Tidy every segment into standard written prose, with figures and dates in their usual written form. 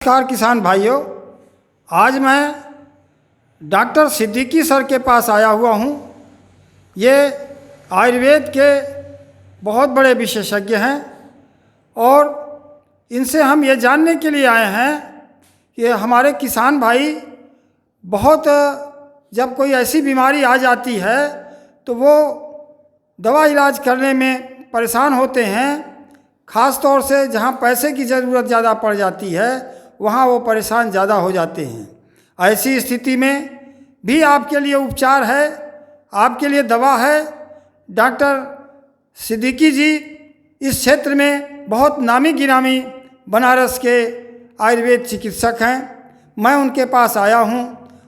नमस्कार किसान भाइयों। आज मैं डॉक्टर सिद्दीकी सर के पास आया हुआ हूँ। ये आयुर्वेद के बहुत बड़े विशेषज्ञ हैं और इनसे हम ये जानने के लिए आए हैं कि हमारे किसान भाई बहुत जब कोई ऐसी बीमारी आ जाती है तो वो दवा इलाज करने में परेशान होते हैं। ख़ास तौर से जहाँ पैसे की ज़रूरत ज़्यादा पड़ जाती है वहाँ वो परेशान ज़्यादा हो जाते हैं। ऐसी स्थिति में भी आपके लिए उपचार है, आपके लिए दवा है। डॉक्टर सिद्दीकी जी इस क्षेत्र में बहुत नामी गिरामी बनारस के आयुर्वेद चिकित्सक हैं। मैं उनके पास आया हूँ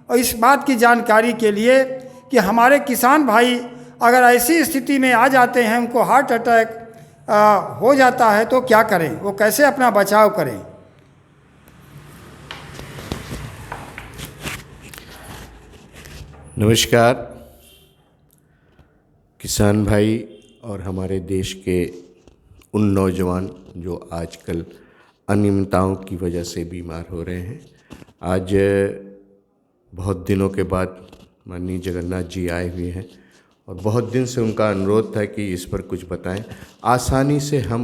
और इस बात की जानकारी के लिए कि हमारे किसान भाई अगर ऐसी स्थिति में आ जाते हैं, उनको हार्ट अटैक हो जाता है तो क्या करें, वो कैसे अपना बचाव करें। नमस्कार किसान भाई और हमारे देश के उन नौजवान जो आजकल अनियमितताओं की वजह से बीमार हो रहे हैं। आज बहुत दिनों के बाद माननीय जगन्नाथ जी आए हुए हैं और बहुत दिन से उनका अनुरोध था कि इस पर कुछ बताएं। आसानी से हम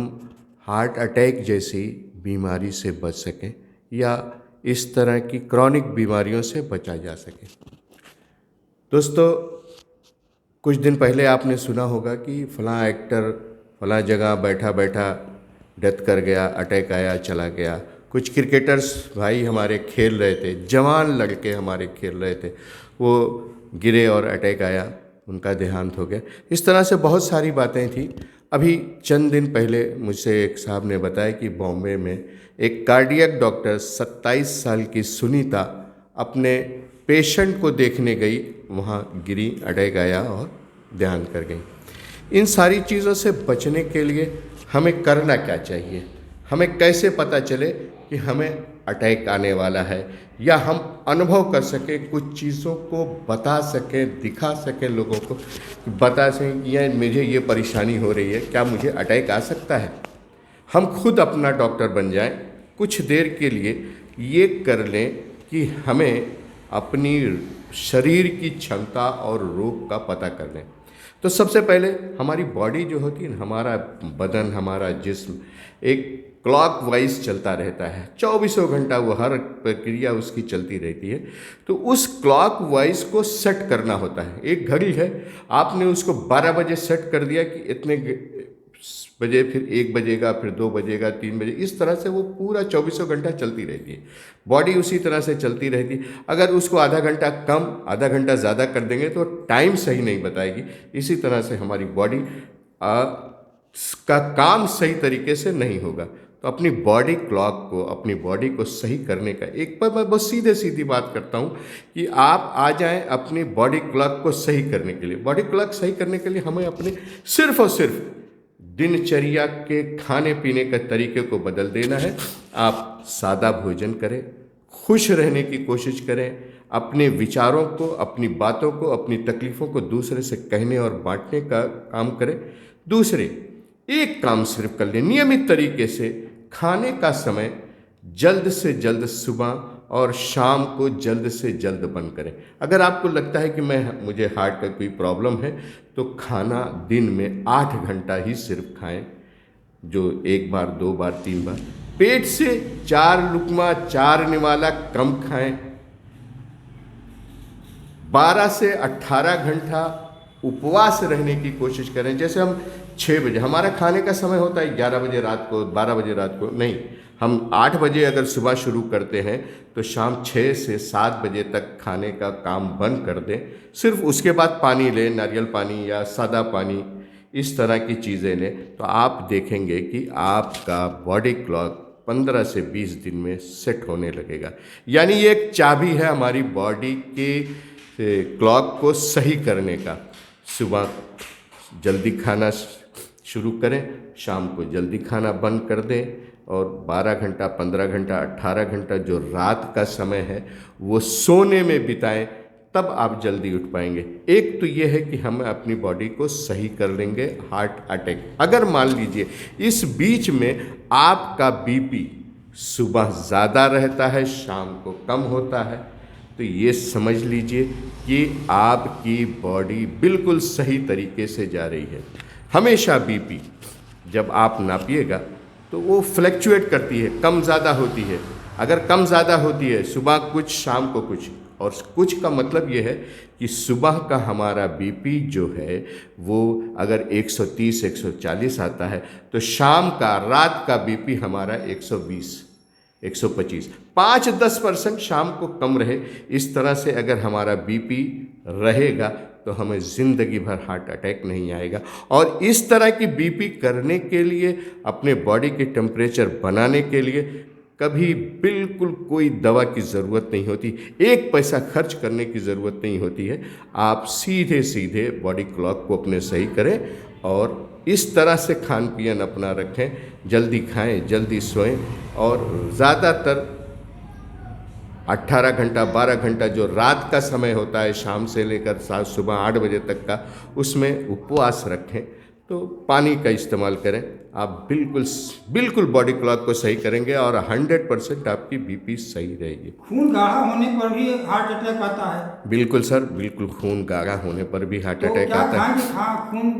हार्ट अटैक जैसी बीमारी से बच सकें या इस तरह की क्रॉनिक बीमारियों से बचा जा सके। दोस्तों, कुछ दिन पहले आपने सुना होगा कि फ़लाँ एक्टर फ़लाँ जगह बैठा बैठा डेथ कर गया, अटैक आया, चला गया। कुछ क्रिकेटर्स भाई हमारे खेल रहे थे, जवान लड़के हमारे खेल रहे थे, वो गिरे और अटैक आया, उनका देहांत हो गया। इस तरह से बहुत सारी बातें थी। अभी चंद दिन पहले मुझसे एक साहब ने बताया कि बॉम्बे में एक कार्डियक डॉक्टर 27 साल की सुनीता अपने पेशेंट को देखने गई, वहाँ गिरी, अटैक आया और देहांत कर गई। इन सारी चीज़ों से बचने के लिए हमें करना क्या चाहिए? हमें कैसे पता चले कि हमें अटैक आने वाला है, या हम अनुभव कर सकें, कुछ चीज़ों को बता सकें, दिखा सकें लोगों को, बता सकें कि यार मुझे ये परेशानी हो रही है, क्या मुझे अटैक आ सकता है? हम खुद अपना डॉक्टर बन जाएं, कुछ देर के लिए ये कर लें कि हमें अपनी शरीर की क्षमता और रोग का पता कर लें। तो सबसे पहले हमारी बॉडी जो होती है, हमारा बदन, हमारा जिस्म एक क्लॉक वाइज चलता रहता है। 24 घंटा वो हर प्रक्रिया उसकी चलती रहती है। तो उस क्लॉक वाइज को सेट करना होता है। एक घड़ी है, आपने उसको 12 बजे सेट कर दिया कि इतने बजे, फिर 1 बजेगा, फिर 2 बजेगा, 3 बजे, इस तरह से वो पूरा 24 घंटा चलती रहती है। बॉडी उसी तरह से चलती रहती है। अगर उसको आधा घंटा कम, आधा घंटा ज़्यादा कर देंगे तो टाइम सही नहीं बताएगी। इसी तरह से हमारी बॉडी का काम सही तरीके से नहीं होगा। तो अपनी बॉडी क्लॉक को, अपनी बॉडी को सही करने का एक बार मैं बहुत सीधी बात करता हूँ कि आप आ जाएं अपनी बॉडी क्लॉक को सही करने के लिए। बॉडी क्लॉक सही करने के लिए हमें अपने सिर्फ और सिर्फ दिनचर्या के खाने पीने के तरीके को बदल देना है। आप सादा भोजन करें, खुश रहने की कोशिश करें, अपने विचारों को, अपनी बातों को, अपनी तकलीफ़ों को दूसरे से कहने और बांटने का काम करें। दूसरे एक काम सिर्फ कर लें, नियमित तरीके से खाने का समय जल्द से जल्द सुबह और शाम को जल्द से जल्द बंद करें। अगर आपको लगता है कि मुझे हार्ट का कोई प्रॉब्लम है तो खाना दिन में 8 घंटा ही सिर्फ खाएं, जो 1 बार, 2 बार, 3 बार। पेट से 4 लुकमा, 4 निवाला कम खाएं। 12 से 18 घंटा उपवास रहने की कोशिश करें। जैसे हम 6 बजे, हमारा खाने का समय होता है 11 बजे रात को, 12 बजे रात को, नहीं, हम 8 बजे अगर सुबह शुरू करते हैं तो शाम 6 से 7 बजे तक खाने का काम बंद कर दें। सिर्फ उसके बाद पानी लें, नारियल पानी या सादा पानी, इस तरह की चीज़ें लें। तो आप देखेंगे कि आपका बॉडी क्लॉक 15 से 20 दिन में सेट होने लगेगा। यानी ये एक चाबी है हमारी बॉडी के क्लॉक को सही करने का। सुबह जल्दी खाना शुरू करें, शाम को जल्दी खाना बंद कर दें और 12 घंटा, 15 घंटा, 18 घंटा जो रात का समय है वो सोने में बिताएं, तब आप जल्दी उठ पाएंगे। एक तो ये है कि हम अपनी बॉडी को सही कर लेंगे हार्ट अटैक। अगर मान लीजिए इस बीच में आपका बीपी सुबह ज़्यादा रहता है, शाम को कम होता है। तो ये समझ लीजिए कि आपकी बॉडी बिल्कुल सही तरीके से जा रही है। हमेशा बीपी जब आप नापिएगा तो वो फ्लैक्चुएट करती है, कम ज़्यादा होती है। अगर कम ज़्यादा होती है, सुबह कुछ शाम को कुछ, और कुछ का मतलब ये है कि सुबह का हमारा बीपी जो है वो अगर 130 140 आता है, तो शाम का रात का बीपी हमारा 120 125 5-10% शाम को कम रहे। इस तरह से अगर हमारा बीपी रहेगा तो हमें ज़िंदगी भर हार्ट अटैक नहीं आएगा। और इस तरह की बीपी करने के लिए, अपने बॉडी के टेम्परेचर बनाने के लिए कभी बिल्कुल कोई दवा की ज़रूरत नहीं होती, एक पैसा खर्च करने की ज़रूरत नहीं होती है। आप सीधे सीधे बॉडी क्लॉक को अपने सही करें और इस तरह से खान पियन अपना रखें, जल्दी खाएं, जल्दी सोएं, और ज़्यादातर 18 घंटा 12 घंटा जो रात का समय होता है, शाम से लेकर सुबह 8 बजे तक का, उसमें उपवास रखें। तो पानी का इस्तेमाल करें। आप बिल्कुल बॉडी क्लॉक को सही करेंगे और 100% आपकी बीपी सही रहेगी। खून गाढ़ा होने पर भी हार्ट अटैक आता है? बिल्कुल सर, बिल्कुल खून गाढ़ा होने पर भी हार्ट अटैक आता है। खून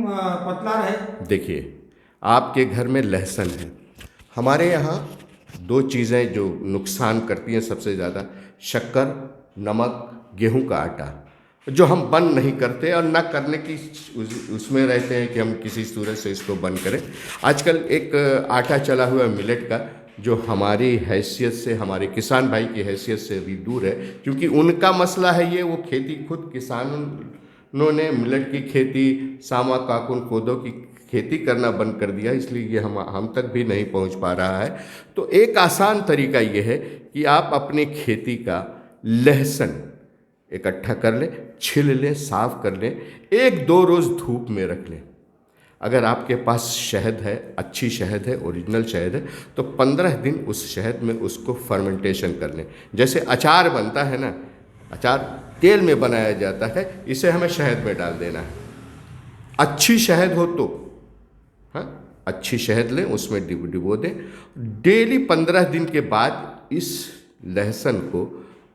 पतला रहे? देखिए, आपके घर में लहसुन है। हमारे यहाँ 2 चीज़ें जो नुकसान करती हैं सबसे ज़्यादा, शक्कर, नमक, गेहूं का आटा, जो हम बंद नहीं करते और ना करने की उसमें रहते हैं कि हम किसी सूरत से इसको बंद करें। आजकल एक आटा चला हुआ है मिलेट का, जो हमारी हैसियत से, हमारे किसान भाई की हैसियत से भी दूर है, क्योंकि उनका मसला है ये, वो खेती खुद किसानों ने मिलेट की खेती, सामा, काकुन, कोदो की खेती करना बंद कर दिया, इसलिए ये हम तक भी नहीं पहुंच पा रहा है। तो एक आसान तरीका ये है कि आप अपनी खेती का लहसुन इकट्ठा कर लें, छिल लें, साफ कर लें, 1-2 रोज़ धूप में रख लें। अगर आपके पास शहद है, अच्छी शहद है, ओरिजिनल शहद है, तो 15 दिन उस शहद में उसको फर्मेंटेशन कर लें। जैसे अचार बनता है ना, अचार तेल में बनाया जाता है, इसे हमें शहद में डाल देना है। अच्छी शहद हो तो, हाँ, अच्छी शहद लें, उसमें डिबो दें। डेली 15 दिन के बाद इस लहसुन को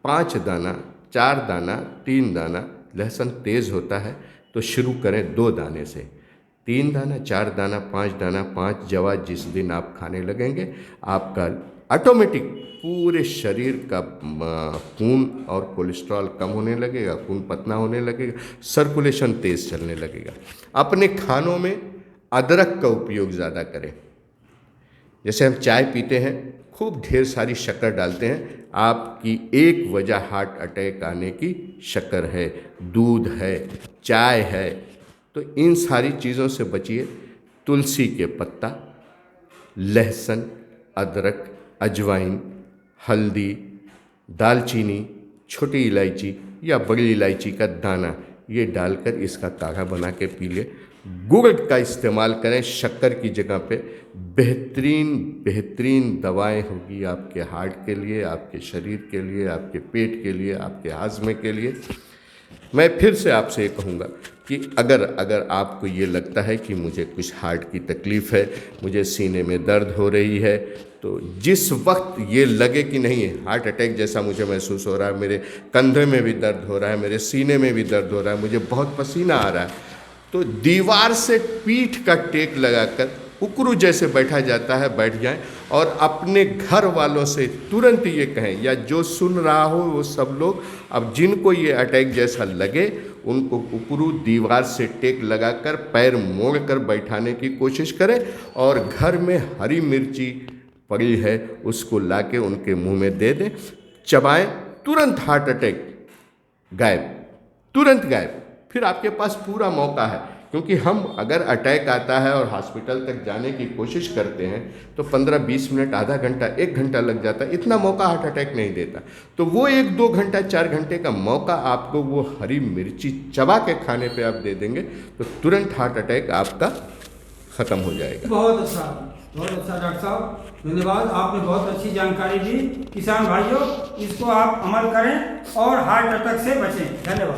5 दाना, 4 दाना, 3 दाना, लहसुन तेज़ होता है तो शुरू करें 2 दाने से, 3 दाना, 4 दाना, 5 दाना, 5 जवा। जिस दिन आप खाने लगेंगे, आपका ऑटोमेटिक पूरे शरीर का खून और कोलेस्ट्रॉल कम होने लगेगा, खून पतला होने लगेगा, सर्कुलेशन तेज़ चलने लगेगा। अपने खानों में अदरक का उपयोग ज़्यादा करें। जैसे हम चाय पीते हैं, खूब ढेर सारी शक्कर डालते हैं, आपकी एक वजह हार्ट अटैक आने की शक्कर है, दूध है, चाय है। तो इन सारी चीज़ों से बचिए। तुलसी के पत्ता, लहसुन, अदरक, अजवाइन, हल्दी, दालचीनी, छोटी इलायची या बड़ी इलायची का दाना, ये डालकर इसका काढ़ा बना के पी ले। गुड़ का इस्तेमाल करें शक्कर की जगह पे। बेहतरीन दवाएं होगी आपके हार्ट के लिए, आपके शरीर के लिए, आपके पेट के लिए, आपके हाजमे के लिए। मैं फिर से आपसे ये कहूँगा कि अगर आपको ये लगता है कि मुझे कुछ हार्ट की तकलीफ़ है, मुझे सीने में दर्द हो रही है, तो जिस वक्त ये लगे कि नहीं हार्ट अटैक जैसा मुझे महसूस हो रहा है, मेरे कंधे में भी दर्द हो रहा है, मेरे सीने में भी दर्द हो रहा है, मुझे बहुत पसीना आ रहा है, तो दीवार से पीठ का टेक लगाकर उकरू जैसे बैठा जाता है, बैठ जाएं और अपने घर वालों से तुरंत ये कहें, या जो सुन रहा हो वो सब लोग, अब जिनको ये अटैक जैसा लगे उनको उकरू दीवार से टेक लगाकर पैर मोड़कर बैठाने की कोशिश करें, और घर में हरी मिर्ची पड़ी है उसको लाके उनके मुंह में दे दें, चबाएं, तुरंत हार्ट अटैक गायब, तुरंत गायब। फिर आपके पास पूरा मौका है, क्योंकि हम अगर अटैक आता है और हॉस्पिटल तक जाने की कोशिश करते हैं तो 15-20 मिनट, आधा घंटा, 1 घंटा लग जाता है। इतना मौका हार्ट अटैक नहीं देता। तो वो 1-2 घंटा, 4 घंटे का मौका आपको वो हरी मिर्ची चबा के खाने पे आप दे देंगे तो तुरंत हार्ट अटैक आपका ख़त्म हो जाएगा। बहुत अच्छा डॉक्टर साहब, धन्यवाद। आपने बहुत अच्छी जानकारी दी। किसान भाइयों, इसको आप अमल करें और हार्ट अटैक से बचें। धन्यवाद।